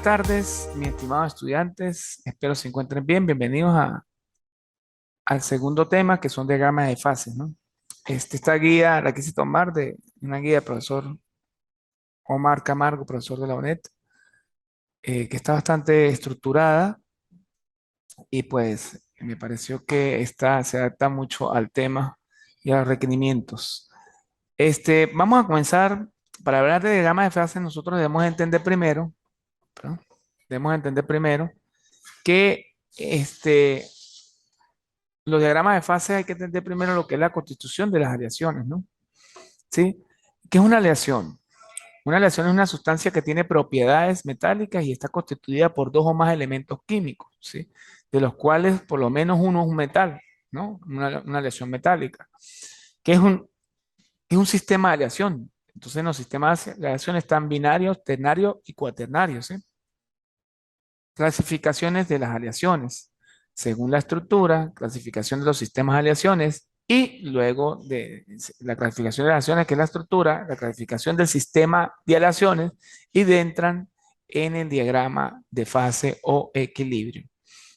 tardes, mis estimados estudiantes. Espero se encuentren bien. Bienvenidos al segundo tema, que son diagramas de fases, ¿no? Esta guía la quise tomar de una guía del profesor Omar Camargo, profesor de la UNED, que está bastante estructurada y pues me pareció que esta se adapta mucho al tema y a los requerimientos. Vamos a comenzar. Para hablar de diagramas de fases, nosotros debemos entender primero, ¿no? Debemos entender primero que los diagramas de fase hay que entender primero lo que es la constitución de las aleaciones, ¿no? ¿Sí? ¿Qué es una aleación? Una aleación es una sustancia que tiene propiedades metálicas y está constituida por dos o más elementos químicos, ¿sí? De los cuales por lo menos uno es un metal, ¿no? Una aleación metálica. ¿Qué es un sistema de aleación? Entonces, en los sistemas de aleación están binarios, ternarios y cuaternarios, ¿sí? Clasificaciones de las aleaciones. Según la estructura, clasificación de los sistemas de aleaciones y luego de la clasificación de aleaciones, que es la estructura, la clasificación del sistema de aleaciones y entran en el diagrama de fase o equilibrio.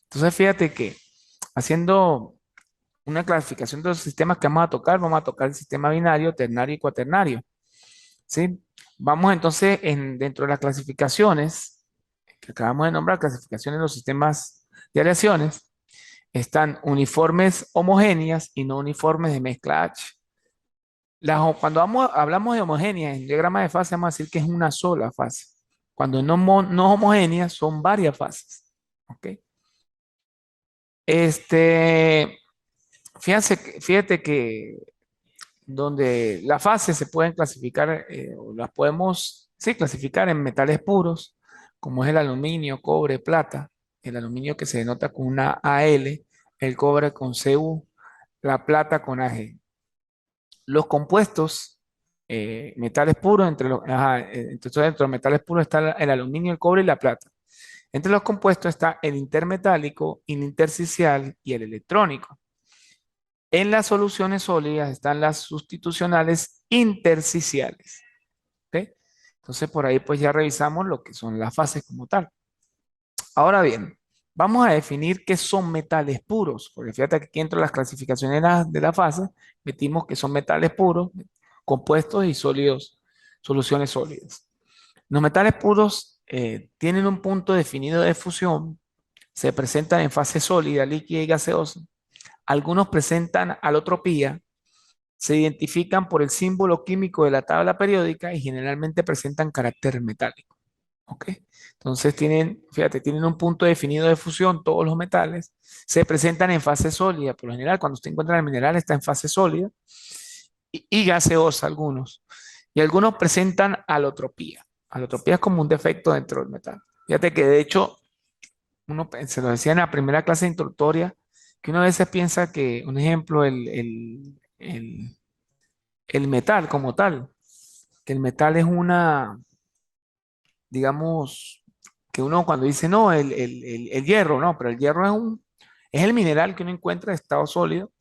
Entonces, fíjate que haciendo una clasificación de los sistemas que vamos a tocar el sistema binario, ternario y cuaternario, ¿sí? Vamos entonces dentro de las clasificaciones que acabamos de nombrar, clasificaciones de los sistemas de aleaciones, están uniformes homogéneas y no uniformes de mezcla H. Cuando hablamos de homogéneas en diagrama de fase, vamos a decir que es una sola fase. Cuando no homogéneas, son varias fases. ¿Ok? Este, fíjate que donde las fases se pueden clasificar, o las podemos, sí, clasificar en metales puros, como es el aluminio, cobre, plata. El aluminio que se denota con una Al, el cobre con Cu, la plata con Ag. Los compuestos, metales puros, entonces dentro de los metales puros está el aluminio, el cobre y la plata. Entre los compuestos está el intermetálico, el intersticial y el electrónico. En las soluciones sólidas están las sustitucionales intersticiales. ¿Ok? Entonces por ahí pues ya revisamos lo que son las fases como tal. Ahora bien, vamos a definir qué son metales puros, porque fíjate que aquí dentro de las clasificaciones de la fase metimos que son metales puros, compuestos y sólidos, soluciones sólidas. Los metales puros tienen un punto definido de fusión, se presentan en fase sólida, líquida y gaseosa. Algunos presentan alotropía, se identifican por el símbolo químico de la tabla periódica y generalmente presentan carácter metálico. ¿Ok? Entonces fíjate, tienen un punto definido de fusión todos los metales, se presentan en fase sólida, por lo general cuando usted encuentra el mineral está en fase sólida y gaseosa algunos. Y algunos presentan alotropía. Alotropía es como un defecto dentro del metal. Fíjate que de hecho, se lo decía en la primera clase introductoria, que uno a veces piensa que, un ejemplo, el metal como tal, que el metal es digamos, que uno cuando dice, no, el hierro, no, pero el hierro es el mineral que uno encuentra en estado sólido,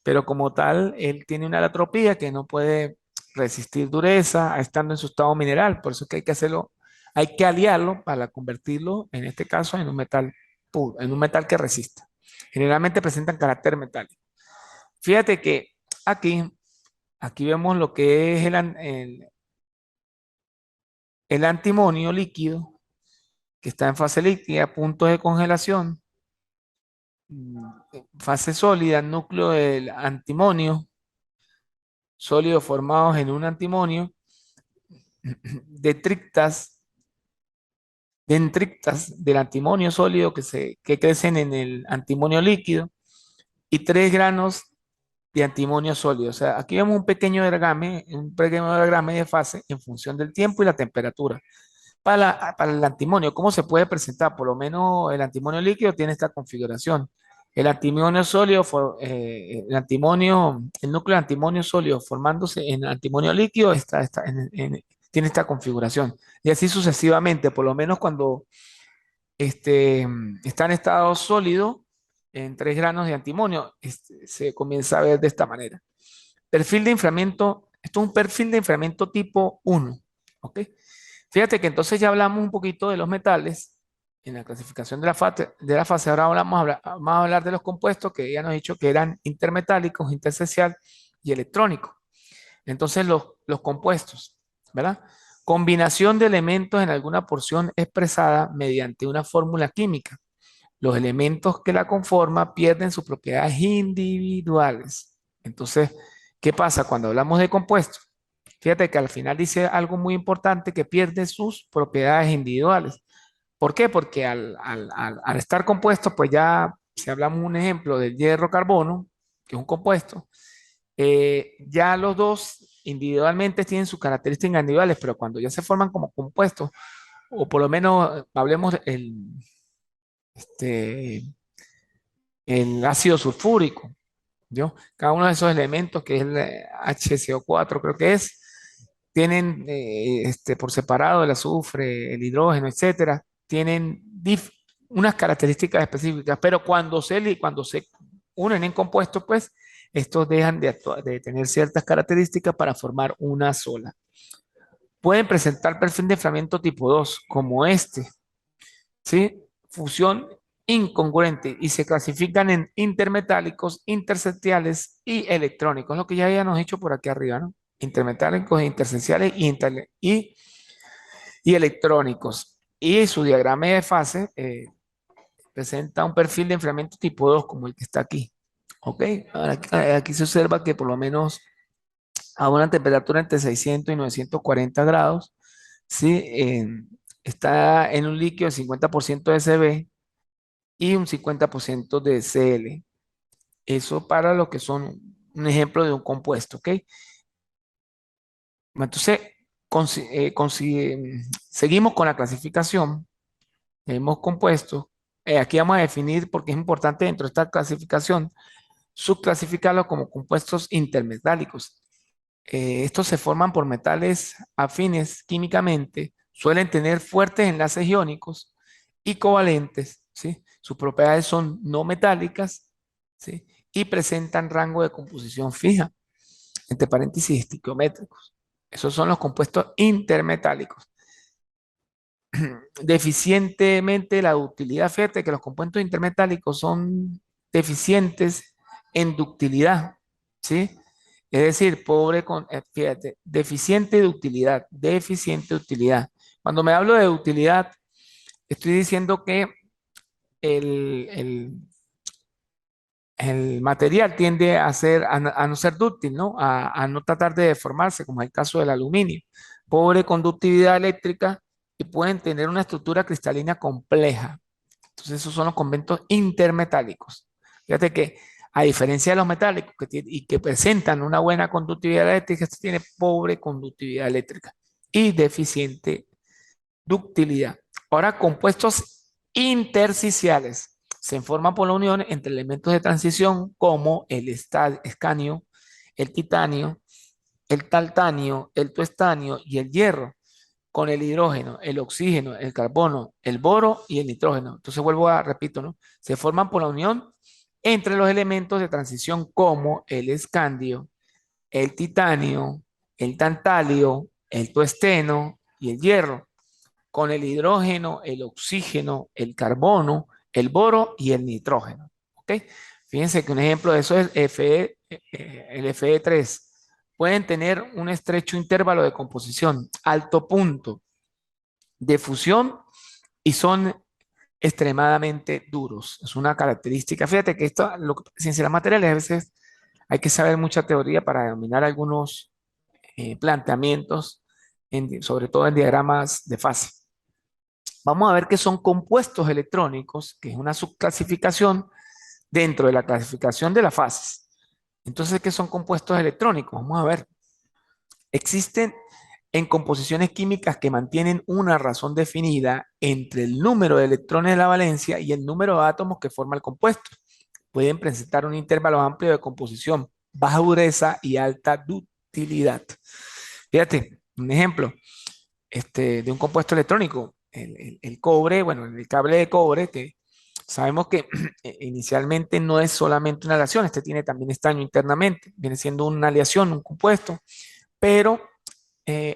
pero como tal, él tiene una alotropía que no puede resistir dureza estando en su estado mineral, por eso es que hay que hacerlo, hay que aliarlo para convertirlo, en este caso, en un metal puro, en un metal que resista. Generalmente presentan carácter metálico. Fíjate que aquí, aquí vemos lo que es el antimonio líquido, que está en fase líquida, puntos de congelación, fase sólida, núcleo del antimonio, sólidos formados en un antimonio, detrictas, dendritas del antimonio sólido que crecen en el antimonio líquido y 3 granos de antimonio sólido. O sea, aquí vemos un pequeño diagrama de fase en función del tiempo y la temperatura. Para el antimonio, ¿cómo se puede presentar? Por lo menos el antimonio líquido tiene esta configuración. El antimonio sólido, el núcleo de antimonio sólido formándose en antimonio líquido tiene esta configuración. Y así sucesivamente, por lo menos cuando está en estado sólido, en 3 granos de antimonio, se comienza a ver de esta manera. Perfil de enfriamiento, esto es un perfil de enfriamiento tipo 1, ¿ok? Fíjate que entonces ya hablamos un poquito de los metales en la clasificación de la fase. Ahora vamos a hablar de los compuestos que ya nos he dicho que eran intermetálicos, interesencial y electrónicos. Entonces los compuestos, ¿verdad? Combinación de elementos en alguna porción expresada mediante una fórmula química. Los elementos que la conforman pierden sus propiedades individuales. Entonces, ¿qué pasa cuando hablamos de compuestos? Fíjate que al final dice algo muy importante, que pierde sus propiedades individuales. ¿Por qué? Porque al estar compuestos, pues ya, si hablamos un ejemplo del hierro-carbono, que es un compuesto, ya los dos individualmente tienen sus características individuales, pero cuando ya se forman como compuestos, o por lo menos hablemos este, el ácido sulfúrico, ¿yo? Cada uno de esos elementos, que es el HCO4, creo que es, tienen por separado el azufre, el hidrógeno, etcétera, tienen unas características específicas, pero cuando se unen en compuestos, pues estos dejan de tener ciertas características para formar una sola. Pueden presentar perfil de enfriamiento tipo 2 como este, ¿sí? Fusión incongruente, y se clasifican en intermetálicos, intersticiales y electrónicos, lo que ya habíamos dicho por aquí arriba, ¿no? Intermetálicos, intersticiales y electrónicos. Y su diagrama de fase presenta un perfil de enfriamiento tipo 2 como el que está aquí. ¿Ok? Ahora, aquí se observa que por lo menos a una temperatura entre 600 y 940 grados, ¿sí? Está en un líquido de 50% de Cb y un 50% de Cl. Eso para lo que son un ejemplo de un compuesto, ¿ok? Entonces, seguimos con la clasificación. Hemos compuesto. Aquí vamos a definir, porque es importante dentro de esta clasificación, subclasificarlos como compuestos intermetálicos. Estos se forman por metales afines químicamente, suelen tener fuertes enlaces iónicos y covalentes, ¿sí? Sus propiedades son no metálicas, ¿sí? Y presentan rango de composición fija, entre paréntesis estiquiométricos. Esos son los compuestos intermetálicos. Deficientemente la ductilidad. Fíjate que los compuestos intermetálicos son deficientes en ductilidad, ¿sí? Es decir, fíjate, deficiente de utilidad. Cuando me hablo de utilidad, estoy diciendo que el, el- el material tiende a no ser dúctil, ¿no? A no tratar de deformarse, como es el caso del aluminio. Pobre conductividad eléctrica y pueden tener una estructura cristalina compleja. Entonces, esos son los conventos intermetálicos. Fíjate que, a diferencia de los metálicos y que presentan una buena conductividad eléctrica, este tiene pobre conductividad eléctrica y deficiente ductilidad. Ahora, compuestos intersticiales se forman por la unión entre elementos de transición como el escanio, el titanio, el taltanio, el tuestanio y el hierro, con el hidrógeno, el oxígeno, el carbono, el boro y el nitrógeno. Entonces repito, ¿no? Se forman por la unión entre los elementos de transición como el escandio, el titanio, el tantalio, el tuesteno y el hierro, con el hidrógeno, el oxígeno, el carbono, el boro y el nitrógeno. ¿Ok? Fíjense que un ejemplo de eso es el Fe3. Pueden tener un estrecho intervalo de composición, alto punto de fusión, y son extremadamente duros. Es una característica. Fíjate que esto, ciencia de las materiales, a veces hay que saber mucha teoría para dominar algunos planteamientos, sobre todo en diagramas de fase. Vamos a ver qué son compuestos electrónicos, que es una subclasificación dentro de la clasificación de las fases. Entonces, ¿qué son compuestos electrónicos? Vamos a ver. Existen en composiciones químicas que mantienen una razón definida entre el número de electrones de la valencia y el número de átomos que forma el compuesto. Pueden presentar un intervalo amplio de composición, baja dureza y alta ductilidad. Fíjate, un ejemplo de un compuesto electrónico, el cobre, bueno, el cable de cobre, que sabemos que inicialmente no es solamente una aleación, este tiene también estaño internamente, viene siendo una aleación, un compuesto, pero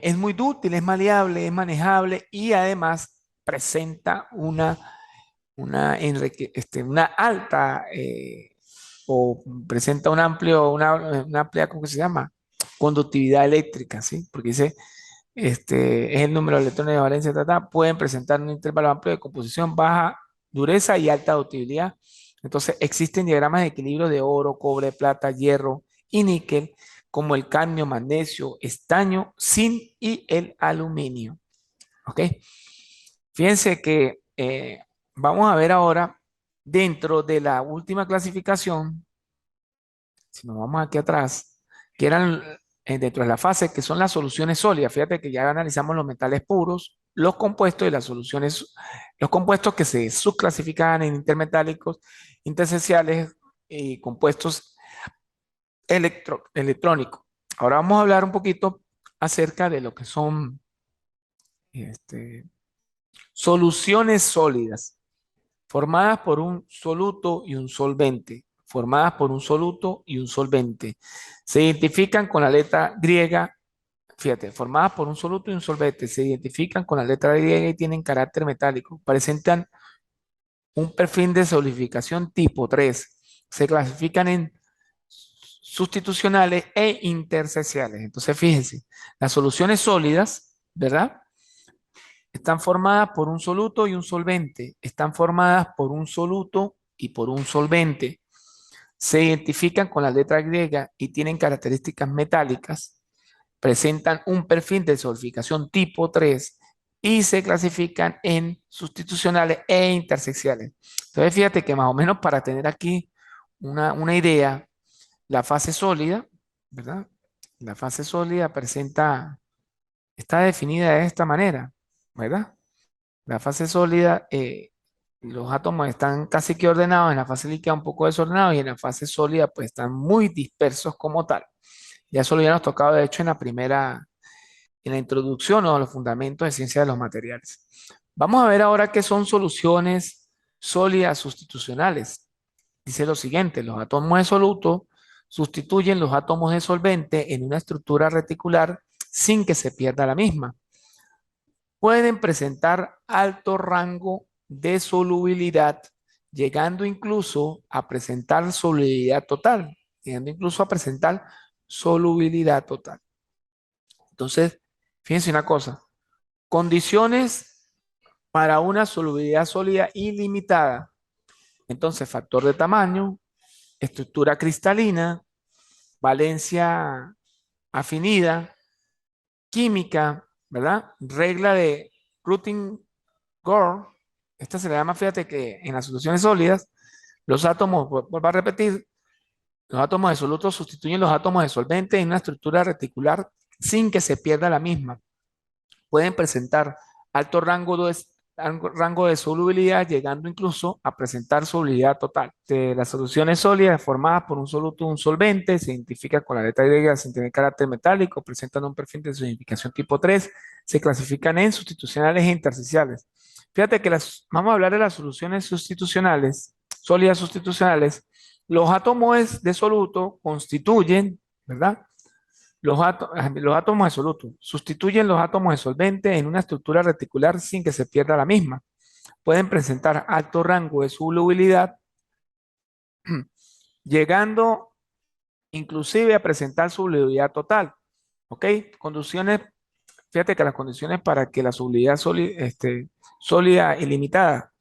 es muy dúctil, es maleable, es manejable y además presenta una alta o presenta una amplia, ¿cómo se llama? Conductividad eléctrica, ¿sí? Porque dice, es el número de electrones de valencia, pueden presentar un intervalo amplio de composición, baja dureza y alta ductilidad. Entonces, existen diagramas de equilibrio de oro, cobre, plata, hierro y níquel, como el cadmio, magnesio, estaño, zinc y el aluminio. ¿Ok? Fíjense que vamos a ver ahora, dentro de la última clasificación, si nos vamos aquí atrás, que eran dentro de la fase que son las soluciones sólidas. Fíjate que ya analizamos los metales puros, los compuestos y las soluciones, los compuestos que se subclasifican en intermetálicos, interesenciales y compuestos electrónicos. Ahora vamos a hablar un poquito acerca de lo que son este, soluciones sólidas, formadas por un soluto y un solvente, formadas por un soluto y un solvente. Se identifican con la letra griega, fíjate, formadas por un soluto y un solvente, se identifican con la letra griega y tienen carácter metálico, presentan un perfil de solidificación tipo 3, se clasifican en sustitucionales e intersticiales. Entonces, fíjense, las soluciones sólidas, ¿verdad? Están formadas por un soluto y un solvente. Están formadas por un soluto y por un solvente. Se identifican con la letra griega y tienen características metálicas. Presentan un perfil de solidificación tipo 3 y se clasifican en sustitucionales e intersecciales. Entonces, fíjate que más o menos para tener aquí una idea, la fase sólida, ¿verdad? La fase sólida está definida de esta manera, ¿verdad? La fase sólida, los átomos están casi que ordenados, en la fase líquida un poco desordenados y en la fase sólida pues están muy dispersos como tal. Ya eso lo habíamos tocado de hecho en la introducción o los fundamentos de ciencia de los materiales. Vamos a ver ahora qué son soluciones sólidas sustitucionales. Dice lo siguiente, los átomos de soluto sustituyen los átomos de solvente en una estructura reticular sin que se pierda la misma. Pueden presentar alto rango de solubilidad, llegando incluso a presentar solubilidad total, llegando incluso a presentar solubilidad total. Entonces, fíjense una cosa, condiciones para una solubilidad sólida ilimitada. Entonces, factor de tamaño, estructura cristalina, valencia afinida, química, ¿verdad? Regla de Rutherford. Esta se le llama, fíjate que en las soluciones sólidas, los átomos, vuelvo a repetir, los átomos de soluto sustituyen los átomos de solvente en una estructura reticular sin que se pierda la misma. Pueden presentar alto rango de solubilidad, llegando incluso a presentar solubilidad total. De las soluciones sólidas formadas por un soluto o un solvente se identifica con la letra griega sin tener carácter metálico, presentan un perfil de solidificación tipo 3, se clasifican en sustitucionales e intersticiales. Fíjate que vamos a hablar de las soluciones sustitucionales, sólidas sustitucionales. Los átomos de soluto constituyen, ¿verdad? Los átomos de soluto sustituyen los átomos de solvente en una estructura reticular sin que se pierda la misma. Pueden presentar alto rango de solubilidad, llegando inclusive a presentar solubilidad total. ¿Ok? Condiciones, fíjate que las condiciones para que la solubilidad sólida ilimitada,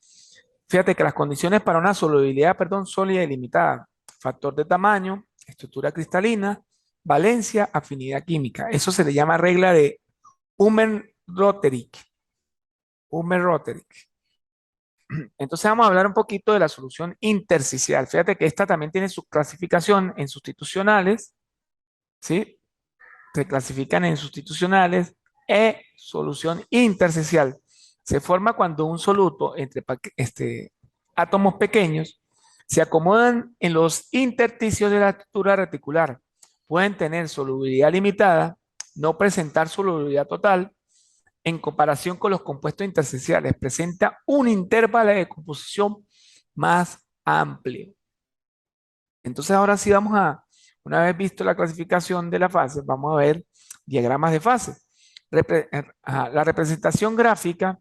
fíjate que las condiciones para una solubilidad, perdón, sólida ilimitada, factor de tamaño, estructura cristalina, valencia, afinidad química. Eso se le llama regla de Ullmann-Rotherik. Ullmann-Rotherik. Entonces vamos a hablar un poquito de la solución intersticial. Fíjate que esta también tiene su clasificación en sustitucionales, ¿sí? Se clasifican en sustitucionales e solución intersticial. Se forma cuando un soluto entre átomos pequeños se acomodan en los intersticios de la estructura reticular. Pueden tener solubilidad limitada, no presentar solubilidad total, en comparación con los compuestos intersticiales, presenta un intervalo de composición más amplio. Entonces ahora sí una vez visto la clasificación de la fase, vamos a ver diagramas de fase. La representación gráfica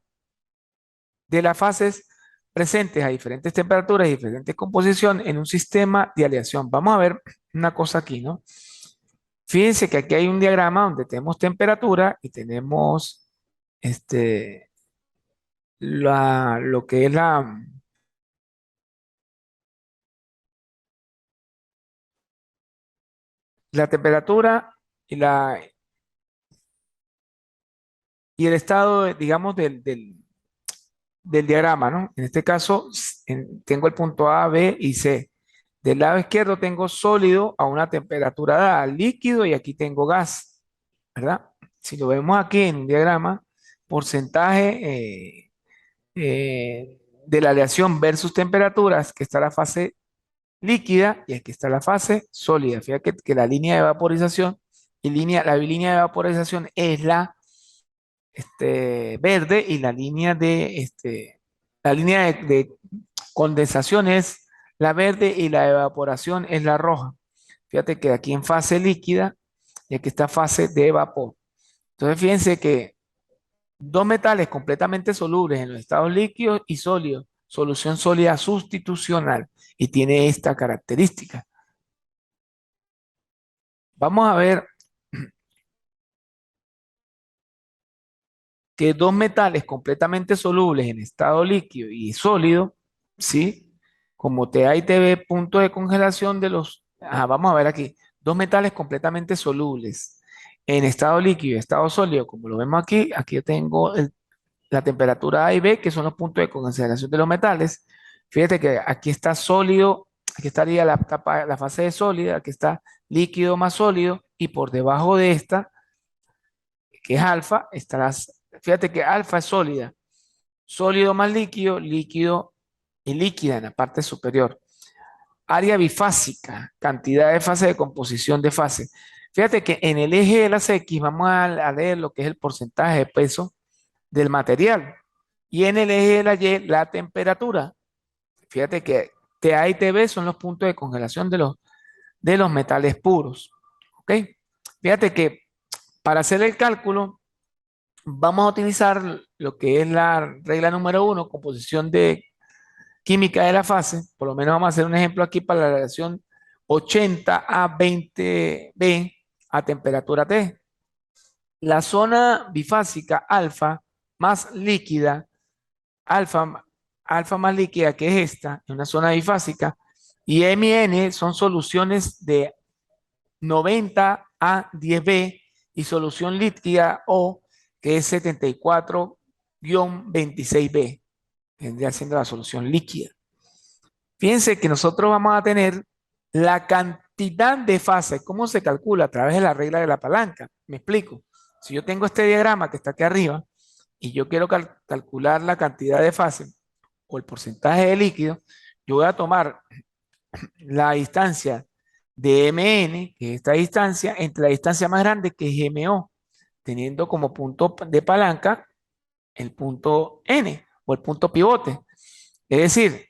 de las fases presentes a diferentes temperaturas y diferentes composición en un sistema de aleación. Vamos a ver una cosa aquí, ¿no? Fíjense que aquí hay un diagrama donde tenemos temperatura y tenemos este, lo que es la temperatura y, y el estado, digamos, del diagrama, ¿no? En este caso, tengo el punto A, B y C. Del lado izquierdo tengo sólido a una temperatura dada, líquido y aquí tengo gas, ¿verdad? Si lo vemos aquí en un diagrama, porcentaje de la aleación versus temperaturas, que está la fase líquida y aquí está la fase sólida. Fíjate que la línea de vaporización y la línea de vaporización es la verde y la línea de condensación es la verde y la evaporación es la roja. Fíjate que aquí en fase líquida y aquí está fase de vapor. Entonces fíjense que dos metales completamente solubles en los estados líquidos y sólidos, solución sólida sustitucional y tiene esta característica. Vamos a ver que dos metales completamente solubles en estado líquido y sólido, ¿sí? Como TA y TB, punto de congelación de los, vamos a ver aquí, dos metales completamente solubles en estado líquido y estado sólido, como lo vemos aquí, aquí yo tengo la temperatura A y B, que son los puntos de congelación de los metales. Fíjate que aquí está sólido, aquí estaría la fase de sólida, aquí está líquido más sólido, y por debajo de esta, que es alfa, estarás, fíjate que alfa es sólida, sólido más líquido, líquido y líquida en la parte superior. Área bifásica, cantidad de fase de composición de fase. Fíjate que en el eje de las X vamos a leer lo que es el porcentaje de peso del material. Y en el eje de la Y, la temperatura. Fíjate que TA y TB son los puntos de congelación de los metales puros. ¿Ok? Fíjate que para hacer el cálculo, vamos a utilizar lo que es la regla número 1, composición de química de la fase. Por lo menos vamos a hacer un ejemplo aquí para la relación 80 a 20B a temperatura T. La zona bifásica alfa más líquida, alfa, alfa más líquida que es esta, en una zona bifásica, y M y N son soluciones de 90 a 10B y solución líquida O que es 74-26B, vendría siendo la solución líquida. Fíjense que nosotros vamos a tener la cantidad de fases. ¿Cómo se calcula? A través de la regla de la palanca. Me explico. Si yo tengo este diagrama que está aquí arriba y yo quiero calcular la cantidad de fases o el porcentaje de líquido, yo voy a tomar la distancia de MN, que es esta distancia, entre la distancia más grande que es MO, teniendo como punto de palanca el punto N o el punto pivote. Es decir,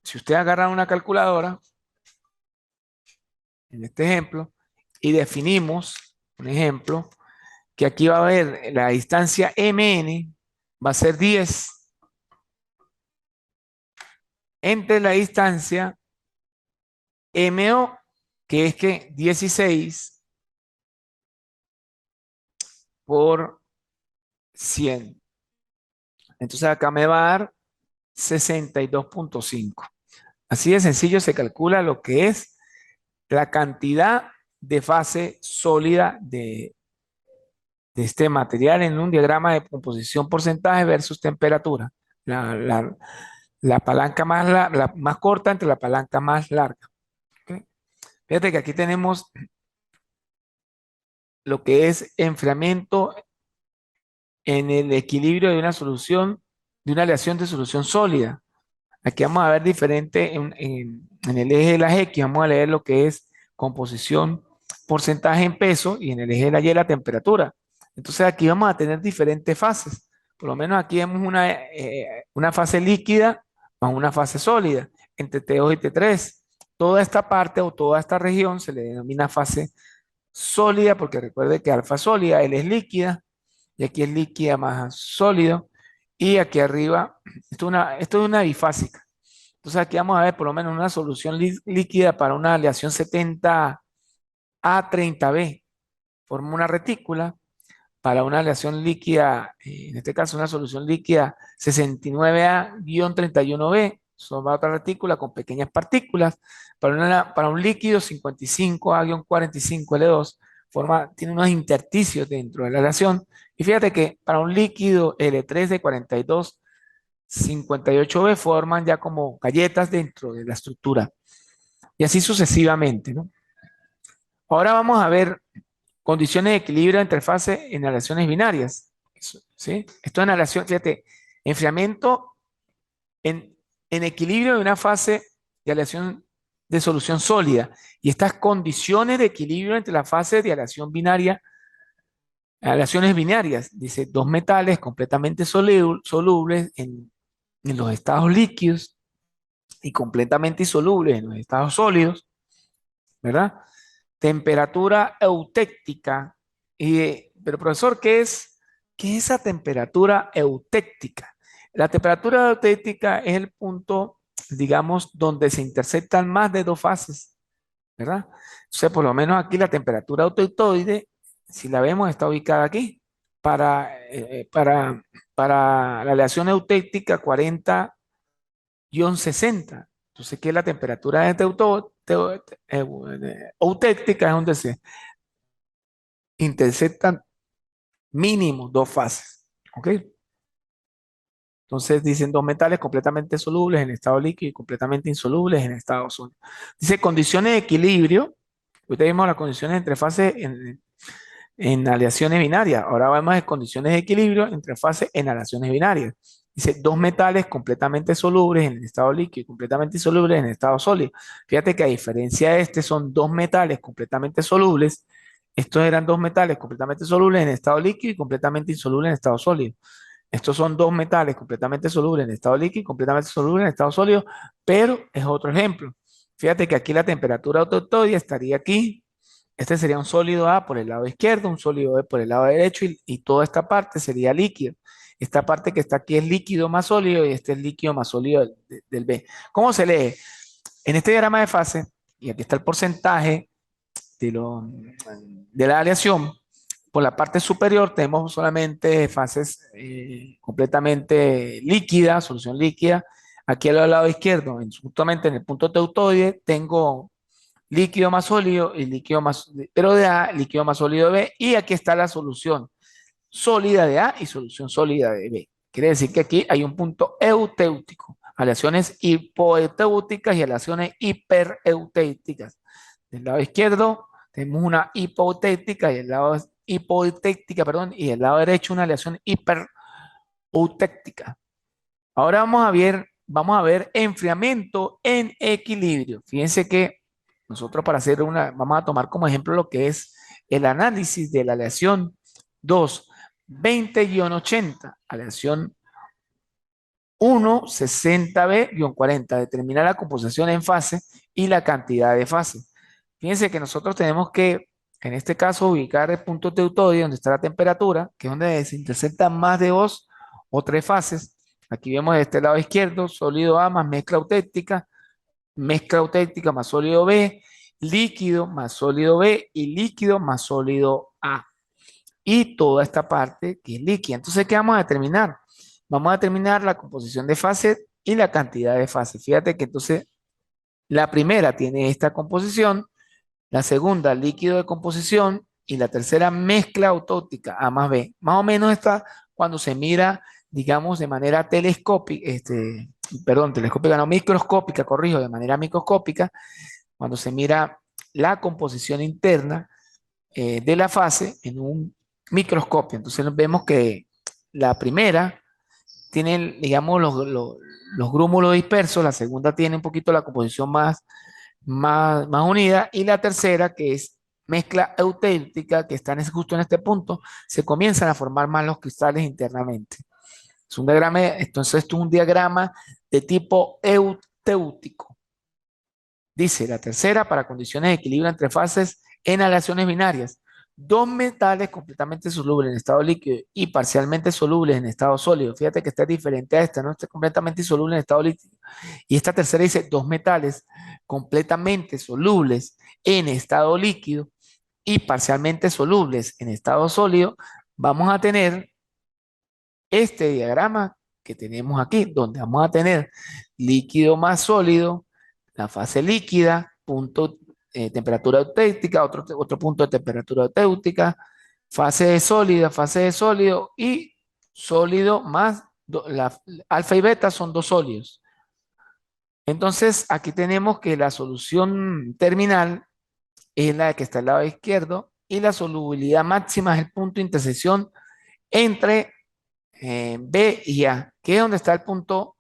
si usted agarra una calculadora, en este ejemplo, y definimos, un ejemplo, que aquí va a haber la distancia MN, va a ser 10 entre la distancia MO, que es que 16 por 100. Entonces acá me va a dar 62.5. Así de sencillo se calcula lo que es la cantidad de fase sólida de este material en un diagrama de composición porcentaje versus temperatura. La palanca la más corta entre la palanca más larga. ¿Ok? Fíjate que aquí tenemos lo que es enfriamiento en el equilibrio de una solución, de una aleación de solución sólida. Aquí vamos a ver diferente en el eje de las X, vamos a leer lo que es composición, porcentaje en peso y en el eje de la Y la temperatura. Entonces aquí vamos a tener diferentes fases. Por lo menos aquí vemos una fase líquida más una fase sólida entre T2 y T3. Toda esta parte o toda esta región se le denomina fase sólida porque recuerde que alfa sólida, L es líquida y aquí es líquida más sólido, y aquí arriba, esto es una bifásica. Entonces aquí vamos a ver por lo menos una solución líquida para una aleación 70A30B. Forma una retícula para una aleación líquida, en este caso una solución líquida 69A-31B, son otra retícula con pequeñas partículas. Para un líquido 55A-45L2, tiene unos intersticios dentro de la aleación. Y fíjate que para un líquido L3 de 42-58B forman ya como galletas dentro de la estructura. Y así sucesivamente, ¿no? Ahora vamos a ver condiciones de equilibrio entre fases en aleaciones binarias. ¿Sí? Esto es en aleación, fíjate, enfriamiento en equilibrio de una fase de aleación de solución sólida. Y estas condiciones de equilibrio entre las fases de aleación binaria, aleaciones binarias, dice, dos metales completamente solubles en los estados líquidos y completamente insolubles en los estados sólidos, ¿verdad? Temperatura eutéctica. Pero profesor, ¿qué es esa temperatura eutéctica? La temperatura eutéctica es el punto, digamos, donde se intersectan más de dos fases, ¿verdad? Entonces, por lo menos aquí la temperatura auteutoide, si la vemos, está ubicada aquí. Para, eh, para, para la aleación eutéctica 40-60. Entonces, ¿qué es la temperatura de eutéctica? Es donde se intersectan mínimo dos fases. ¿Ok? Entonces dicen dos metales completamente solubles en estado líquido y completamente insolubles en estado sólido. Dice condiciones de equilibrio. Ahorita vimos las condiciones entre fases en aleaciones binarias. Ahora vamos a condiciones de equilibrio entre fases en aleaciones binarias. Dice dos metales completamente solubles en el estado líquido y completamente insolubles en el estado sólido. Fíjate que a diferencia de este son dos metales completamente solubles. Estos eran dos metales completamente solubles en estado líquido y completamente insolubles en estado sólido. Estos son dos metales completamente solubles en estado líquido y completamente solubles en estado sólido, pero es otro ejemplo. Fíjate que aquí la temperatura autóctona estaría aquí. Este sería un sólido A por el lado izquierdo, un sólido B por el lado derecho y toda esta parte sería líquido. Esta parte que está aquí es líquido más sólido y este es líquido más sólido del B. ¿Cómo se lee? En este diagrama de fase, y aquí está el porcentaje de la aleación, por la parte superior tenemos solamente fases completamente líquidas, solución líquida. Aquí al lado izquierdo, justamente en el punto teutoide, tengo líquido más sólido y líquido más, pero de A, líquido más sólido de B, y aquí está la solución sólida de A y solución sólida de B. Quiere decir que aquí hay un punto eutéutico, aleaciones hipoeuteuticas y aleaciones hipereutéuticas. Del lado izquierdo tenemos una hipotética y el lado hipotética, perdón, y el lado derecho una aleación hipereutéctica. Ahora vamos a ver enfriamiento en equilibrio. Fíjense que nosotros para hacer vamos a tomar como ejemplo lo que es el análisis de la aleación 2, 20-80, aleación 1, 60B-40, determina la composición en fase y la cantidad de fase. Fíjense que nosotros tenemos que, en este caso, ubicar el punto teutoide donde está la temperatura, que es donde se intersectan más de dos o tres fases. Aquí vemos de este lado izquierdo, sólido A más mezcla auténtica más sólido B, líquido más sólido B y líquido más sólido A. Y toda esta parte que es líquida. Entonces, ¿qué vamos a determinar? Vamos a determinar la composición de fases y la cantidad de fases. Fíjate que entonces la primera tiene esta composición, la segunda líquido de composición y la tercera mezcla autóctica A más B. Más o menos está cuando se mira, digamos, de manera telescópica, perdón, telescópica, no, microscópica, corrijo, de manera microscópica, cuando se mira la composición interna de la fase en un microscopio. Entonces vemos que la primera tiene, digamos, los grúmulos dispersos, la segunda tiene un poquito la composición más unida y la tercera, que es mezcla eutéutica, que está justo en este punto, se comienzan a formar más los cristales internamente. Es un diagrama, entonces esto es un diagrama de tipo eutéutico. Dice la tercera para condiciones de equilibrio entre fases en aleaciones binarias. dos metales completamente solubles en estado líquido y parcialmente solubles en estado sólido. Fíjate que esta es diferente a esta, ¿no? Está completamente insoluble en estado líquido. Y esta tercera dice dos metales completamente solubles en estado líquido y parcialmente solubles en estado sólido. Vamos a tener este diagrama que tenemos aquí, donde vamos a tener líquido más sólido, la fase líquida, punto, temperatura eutéptica, otro punto de temperatura eutéptica, fase de sólido y sólido más, alfa y beta son dos sólidos. Entonces, aquí tenemos que la solución terminal es la que está al lado izquierdo y la solubilidad máxima es el punto de intersección entre B y A, que es donde está el punto,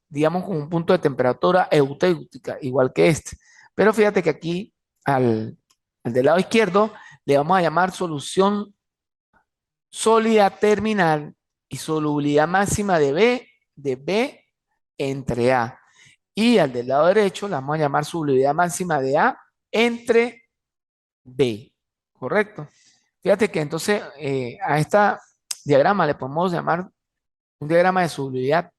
digamos, con un punto de temperatura eutéptica, igual que este. Pero fíjate que aquí, al del lado izquierdo, le vamos a llamar solución sólida terminal y solubilidad máxima de B entre A. Y al del lado derecho, le vamos a llamar solubilidad máxima de A entre B. ¿Correcto? Fíjate que entonces a esta diagrama le podemos llamar un diagrama de solubilidad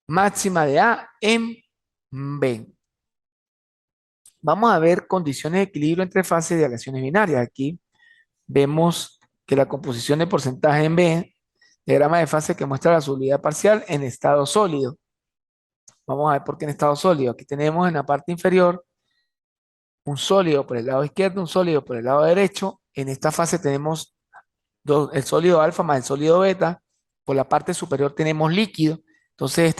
máxima de A en B. Vamos a ver condiciones de equilibrio entre fases de aleaciones binarias. Aquí vemos que la composición de porcentaje en B, diagrama de fase que muestra la solubilidad parcial en estado sólido. Vamos a ver por qué en estado sólido. Aquí tenemos en la parte inferior un sólido por el lado izquierdo, un sólido por el lado derecho. En esta fase tenemos el sólido alfa más el sólido beta. Por la parte superior tenemos líquido. Entonces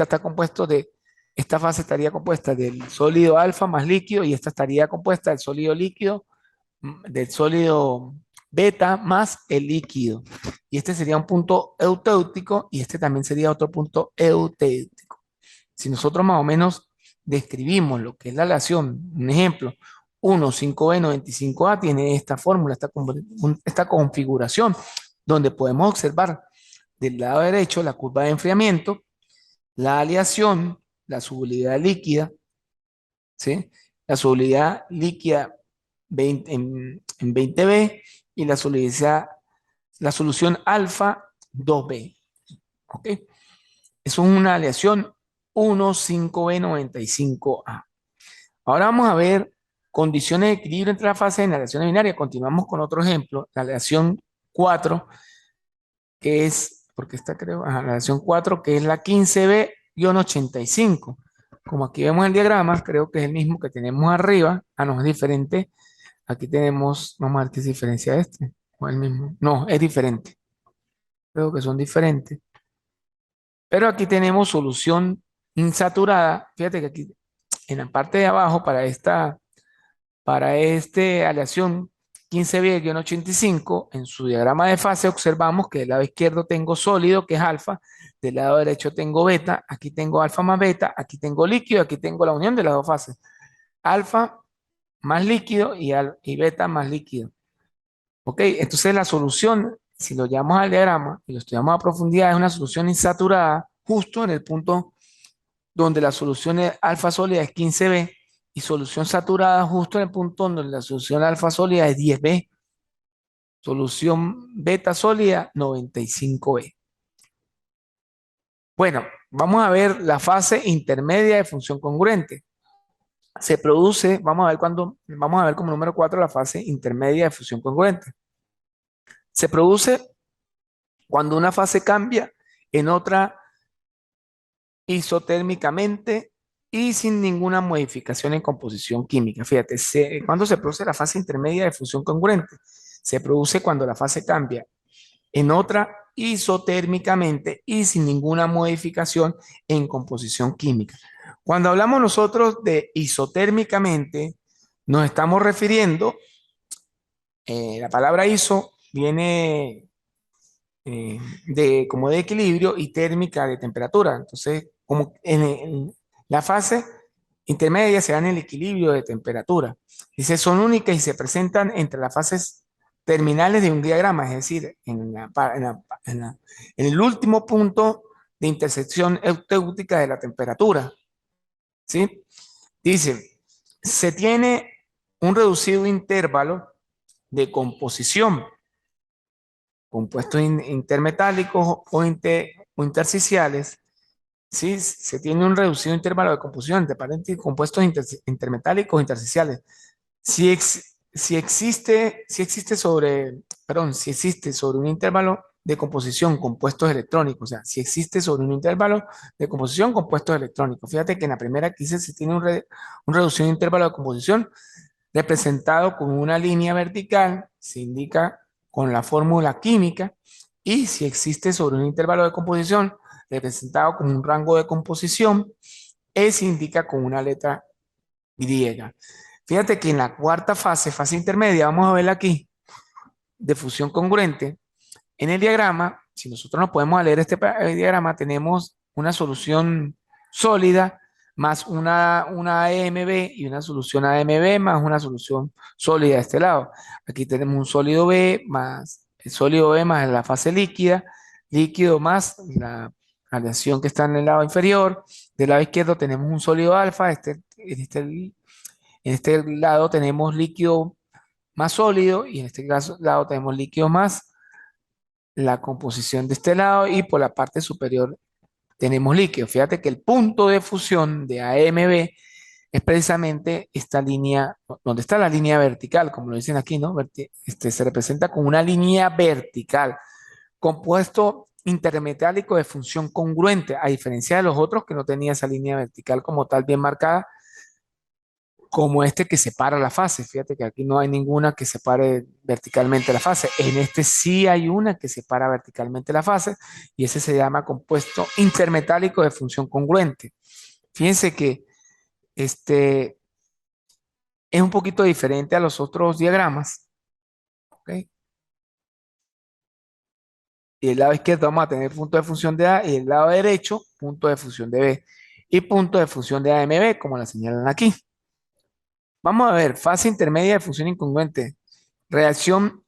esta fase estaría compuesta del sólido alfa más líquido y esta estaría compuesta del sólido líquido, del sólido beta más el líquido. Y este sería un punto eutéptico y este también sería otro punto eutéptico. Si nosotros más o menos describimos lo que es la aleación, un ejemplo, 1,5B95A tiene esta fórmula, esta configuración, donde podemos observar del lado derecho la curva de enfriamiento, la aleación, la solubilidad líquida, ¿sí? La solubilidad líquida 20 en 20B y la solución alfa 2B. ¿Ok? Eso es una aleación 1,5B95A. Ahora vamos a ver condiciones de equilibrio entre las fases en la aleación binaria. Continuamos con otro ejemplo, la aleación 4, que es, porque esta creo, la aleación 4, que es la 15B-85. Como aquí vemos el diagrama, creo que es el mismo que tenemos arriba. Ah, no, es diferente. Aquí tenemos, vamos a ver qué se diferencia este. O el mismo. No, es diferente. Creo que son diferentes. Pero aquí tenemos solución insaturada. Fíjate que aquí en la parte de abajo para este aleación 15B-85, en su diagrama de fase observamos que del lado izquierdo tengo sólido, que es alfa, del lado derecho tengo beta, aquí tengo alfa más beta, aquí tengo líquido, aquí tengo la unión de las dos fases. Alfa más líquido y beta más líquido. Ok, entonces la solución, si lo llevamos al diagrama y lo estudiamos a profundidad, es una solución insaturada justo en el punto donde la solución alfa sólida es 15B y solución saturada justo en el punto donde la solución alfa sólida es 10B. Solución beta sólida 95B. Bueno, vamos a ver la fase intermedia de función congruente. Se produce, vamos a ver como número 4 la fase intermedia de función congruente. Se produce cuando una fase cambia en otra isotérmicamente y sin ninguna modificación en composición química. Fíjate, cuando se produce la fase intermedia de fusión congruente, se produce cuando la fase cambia en otra isotérmicamente y sin ninguna modificación en composición química. Cuando hablamos nosotros de isotérmicamente, nos estamos refiriendo, la palabra iso viene como de equilibrio y térmica de temperatura. Entonces, como en la fase intermedia se da en el equilibrio de temperatura. Dice, son únicas y se presentan entre las fases terminales de un diagrama, es decir, en el último punto de intersección eutéptica de la temperatura. ¿Sí? Dice, se tiene un reducido intervalo de composición, compuestos intermetálicos o intersticiales, ¿sí? Se tiene un reducido intervalo de composición entre paréntesis, compuestos intermetálicos o intersticiales. Si existe sobre un intervalo de composición compuestos electrónicos, o sea, si existe sobre un intervalo de composición compuestos electrónicos. Fíjate que en la primera que hice se tiene un reducido intervalo de composición representado con una línea vertical, se indica con la fórmula química, y si existe sobre un intervalo de composición representado con un rango de composición, se indica con una letra griega. Fíjate que en la cuarta fase intermedia, vamos a verla aquí, de fusión congruente, en el diagrama, si nosotros no podemos leer este diagrama, tenemos una solución sólida más una AMB y una solución AMB más una solución sólida de este lado. Aquí tenemos un sólido B más el sólido B más la fase líquida, líquido más la aleación que está en el lado inferior. Del lado izquierdo tenemos un sólido alfa, en este lado tenemos líquido más sólido y en este lado tenemos líquido más la composición de este lado y por la parte superior tenemos líquido. Fíjate que el punto de fusión de AMB es precisamente esta línea, donde está la línea vertical, como lo dicen aquí, ¿no? Se representa con una línea vertical, compuesto intermetálico de función congruente, a diferencia de los otros que no tenía esa línea vertical como tal bien marcada, como este que separa la fase. Fíjate que aquí no hay ninguna que separe verticalmente la fase. En este sí hay una que separa verticalmente la fase y ese se llama compuesto intermetálico de función congruente. Fíjense que este es un poquito diferente a los otros diagramas. ¿Ok? Y el lado izquierdo vamos a tener punto de fusión de A y el lado derecho punto de fusión de B y punto de fusión de AMB, como la señalan aquí. Vamos a ver, fase intermedia de fusión incongruente. Reacción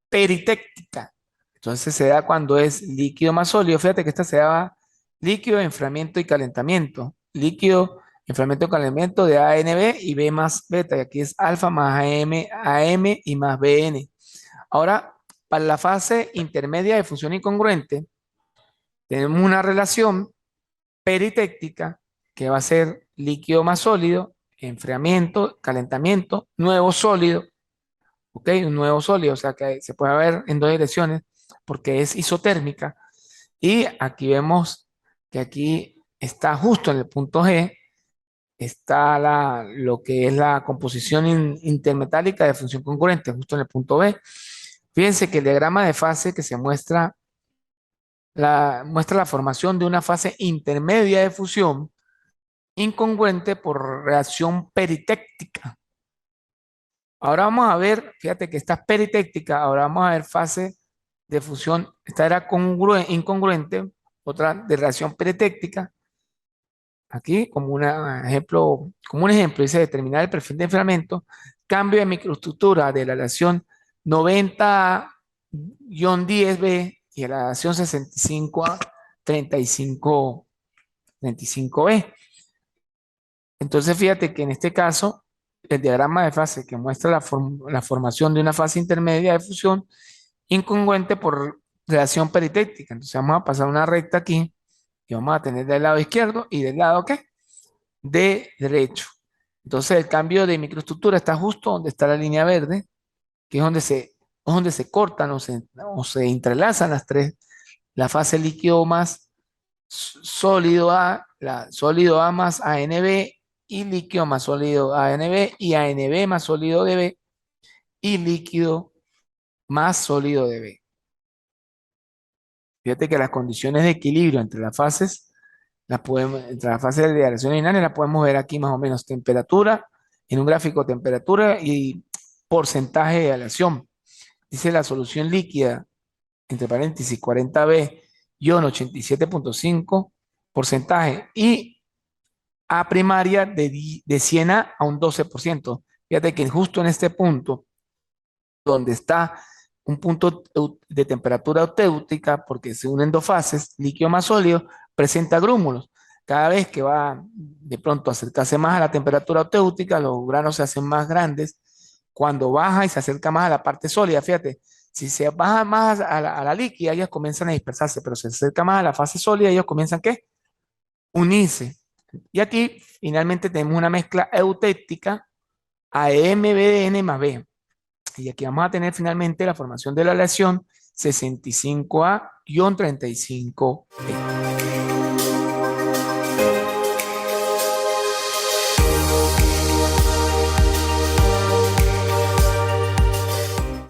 peritéctica. Entonces se da cuando es líquido más sólido. Fíjate que esta se daba líquido, enfriamiento y calentamiento. Líquido, enfriamiento y calentamiento de ANB y B más beta. Y aquí es alfa más AM y más BN. Ahora, para la fase intermedia de fusión incongruente, tenemos una relación peritéctica que va a ser líquido más sólido, enfriamiento, calentamiento, nuevo sólido. ¿Ok? Un nuevo sólido, o sea que se puede ver en dos direcciones porque es isotérmica. Y aquí vemos que aquí está justo en el punto G, está lo que es la composición intermetálica de función concurrente, justo en el punto B. Fíjense que el diagrama de fase que se muestra la formación de una fase intermedia de fusión incongruente por reacción peritéctica. Ahora vamos a ver, fíjate que esta es peritéctica, ahora vamos a ver fase de fusión, esta era incongruente, otra de reacción peritéctica. Aquí, como un ejemplo, dice determinar el perfil de enfriamiento, cambio de microestructura de la aleación 90-10B y la aleación 65 a 35B. Entonces, fíjate que en este caso, el diagrama de fase que muestra la formación de una fase intermedia de fusión incongruente por relación peritéctica. Entonces, vamos a pasar una recta aquí y vamos a tener del lado izquierdo y del lado, ¿qué? De derecho. Entonces, el cambio de microestructura está justo donde está la línea verde, que es donde se cortan o se entrelazan las tres, la fase líquido más sólido A, sólido A más ANB y líquido más sólido ANB y ANB más sólido DB y líquido más sólido DB. Fíjate que las condiciones de equilibrio entre las fases, entre las fases de degradación binaria las podemos ver aquí más o menos. Temperatura, en un gráfico temperatura y porcentaje de aleación. Dice la solución líquida, entre paréntesis 40B, ion 87.5 porcentaje y A primaria de 100 a un 12%. Fíjate que justo en este punto, donde está un punto de temperatura eutérica, porque se unen dos fases, líquido más sólido, presenta grúmulos. Cada vez que va de pronto a acercarse más a la temperatura eutérica, los granos se hacen más grandes. Cuando baja y se acerca más a la parte sólida, fíjate, si se baja más a la líquida, ellos comienzan a dispersarse, pero se acerca más a la fase sólida, ellos comienzan, ¿qué? Unirse. Y aquí finalmente tenemos una mezcla eutéctica AMBDN más B. Y aquí vamos a tener finalmente la formación de la aleación 65A-35E.